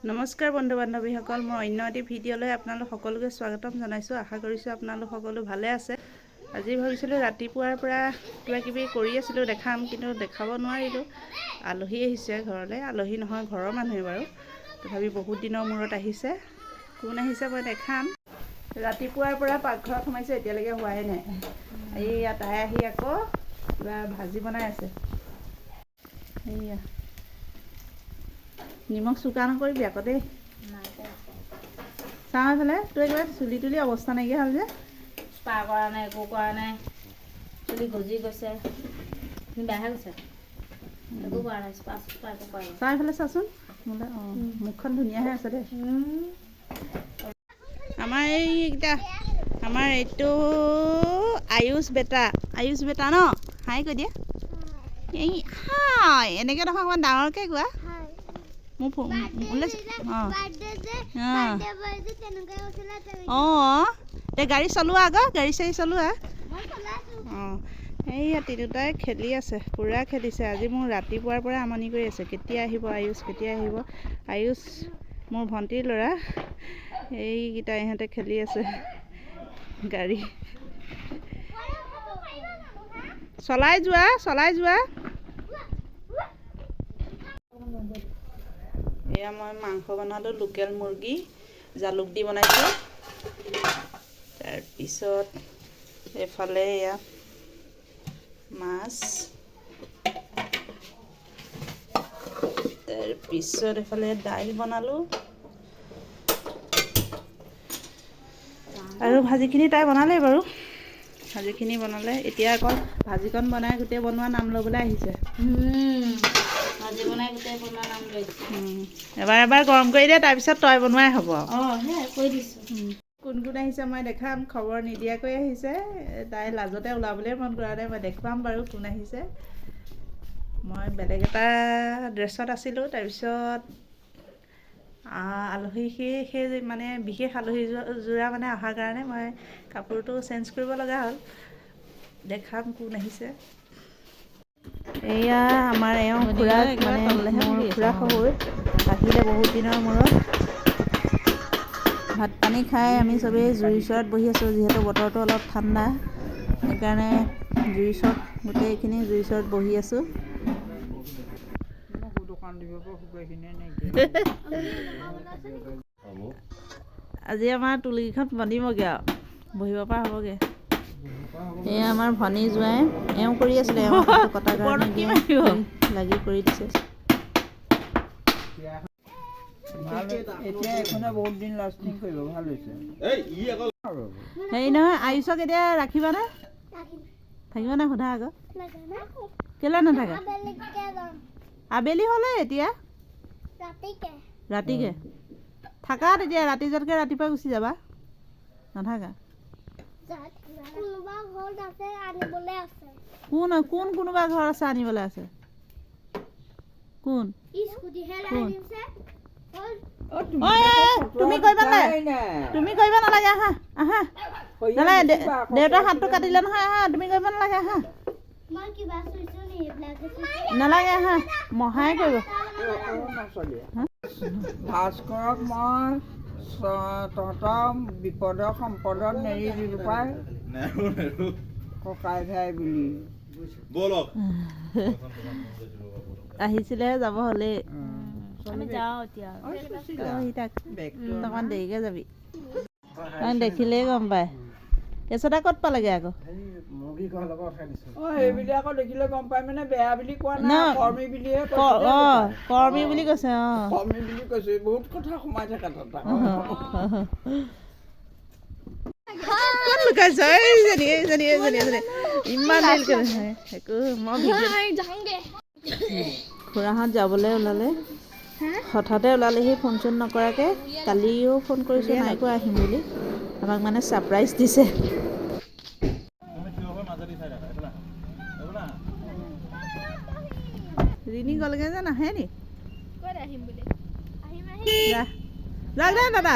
নমস্কাৰ বন্ধু বান্ধৱীসকল, মই অন্য এটি ভিডিঅ'লৈ আপোনালোক সকলোকে স্বাগতম জনাইছোঁ। আশা কৰিছোঁ আপোনালোক সকলো ভালে আছে। আজি ভাবিছিলোঁ ৰাতিপুৱাৰ পৰা কিবা কিবি কৰি আছিলোঁ দেখাম, কিন্তু দেখাব নোৱাৰিলোঁ। আলহী আহিছে ঘৰলৈ, আলহী নহয় ঘৰৰ মানুহে বাৰু, তথাপি বহুত দিনৰ মূৰত আহিছে। কোন আহিছে মই দেখাম। ৰাতিপুৱাৰ পৰা পাকঘৰত সোমাইছে, এতিয়ালৈকে হোৱাই নাই। এইয়া তাই আহি আকৌ কিবা ভাজি বনাই আছে। এইয়া নিমখ চোকা নকৰিবি আকৌ দেই। চাওঁ এইফালে তোৰ একেবাৰে চুলি তুলি অৱস্থা নাইকিয়া হ'ল যে। স্পা কৰা নাই, একো কৰা নাই, চুলি গজি গৈছে, বেয়াহে গৈছে, একো কৰা নাই, স্পা একো কৰা নাই। চাওঁ এইফালে চাচোন মোলৈ। অঁ, মুখখন ধুনীয়াহে আছে দেই। আমাৰ এইটো আয়ুষ বেটা ন? হাই কৈ দিয়া। এই হাই এনেকৈ নহয়, অকণমান ডাঙৰকৈ কোৱা। মোৰ অঁ, এতিয়া গাড়ী চলোৱা আকৌ, গাড়ী চাড়ী চলোৱা। অঁ, এইয়া তিনিওটাই খেলি আছে, পূৰা খেলিছে। আজি মোৰ ৰাতিপুৱাৰ পৰা আমনি কৰি আছে, কেতিয়া আহিব আয়ুষ, কেতিয়া আহিব আয়ুষ। মোৰ ভণ্টিৰ ল'ৰা, এইকেইটা ইহঁতে খেলি আছে গাড়ী। চলাই যোৱা। এয়া মই মাংস বনালোঁ, লোকেল মুৰ্গী জালুক দি বনাইছোঁ। তাৰপিছত এইফালে এয়া মাছ, তাৰপিছত এইফালে দাইল বনালোঁ আৰু ভাজিখিনি তাই বনালেই বাৰু। ভাজিখিনি বনালে, এতিয়া আকৌ ভাজিকণ বনাই গোটেই বনোৱা নাম ল'বলৈ আহিছে। ভাজি বনাই গোটেই বনোৱা নাম লৈছে। এবাৰ গৰম কৰি দে, তাৰপিছত তই বনোৱাই হ'ব। অঁ, সেয়াই কৈ দিছোঁ। কোন আহিছে মই দেখাম, খবৰ নিদিয়াকৈ আহিছে। তাই লাজতে ওলাবলৈ মন কৰা নাই। মই দেখুৱাম বাৰু কোন আহিছে। মই বেলেগ এটা ড্ৰেছত আছিলোঁ, তাৰপিছত আলহী সেই মানে বিশেষ আলহী যোৰা মানে অহাৰ কাৰণে মই কাপোৰটো চেঞ্জ কৰিব লগা হ'ল। দেখাম কোন আহিছে। এয়া আমাৰ খুৰা, মানে মোৰ খুৰা শহুৰ আহিলে বহুত দিনৰ মূৰত। ভাত পানী খাই আমি চবেই জুইৰ ওচৰত বহি আছোঁ। যিহেতু বতৰটো অলপ ঠাণ্ডা, সেইকাৰণে জুইৰ ওচৰত গোটেইখিনি জুইৰ ওচৰত বহি আছোঁ। আজি আমাৰ তুলিকেইখন বনিবগৈ আৰু বহিব পৰা হ'বগৈ। এয়া আমাৰ ভনী জোঁৱাই এওঁ কৰি আছিলে, এওঁ হাতটো কটাৰ কাৰণে লাগি কৰি দিছে। হেৰি নহয়, আয়ুষক এতিয়া ৰাখিবানে? থাকিবানে সোধা আকৌ। কেলৈ নাথাকা? আবেলি হ'লে এতিয়া ৰাতিকে থাকা, তেতিয়া ৰাতি যোৱাতকৈ ৰাতিপুৱা গুচি যাবা। নাথাকা? কোনোবা ঘৰ আছে আনিবলৈ আছে? কোন? তুমি কৰিব নালাগে, আহা। দেউতাৰ হাতটো কাটিলে নহয়, আহা। তুমি কৰিব নালাগে, আহা। নালাগে, আহা। মহাই কৰিব। ভাস্কৰক মই তহঁতৰ বিপদৰ সম্পদত নেৰি দিলোঁ পাই, ককাই ভাই বুলি। আহিছিলেহে, যাব হ'লেই। আমি যাওঁ এতিয়া। অকণমান দেৰিকৈ যাবি, দেখিলেই গম পায়। কেঁচুৱা ক'ত পালেগৈ আকৌ? সেইবিলাকক দেখিলে গম পাই, মানে বেয়া বুলি কোৱা নাই, কৰ্মী বুলিহে কৰ্মী বুলি কৈছে। কৰ্মী বুলি কৈছে, বহুত কথা সোমাই থাকে তাত। ইমান খুৰাহঁত যাবলৈ ওলালে, হঠাতে ওলালেহি, ফোন চোন নকৰাকৈ। কালিও ফোন কৰিছোঁ, নাই কোৱা আহিম বুলি। আমাক মানে ছাৰপ্ৰাইজ দিছে। ৰিণী গ'লগৈ যে, নাহে নি? যাওক দে দাদা।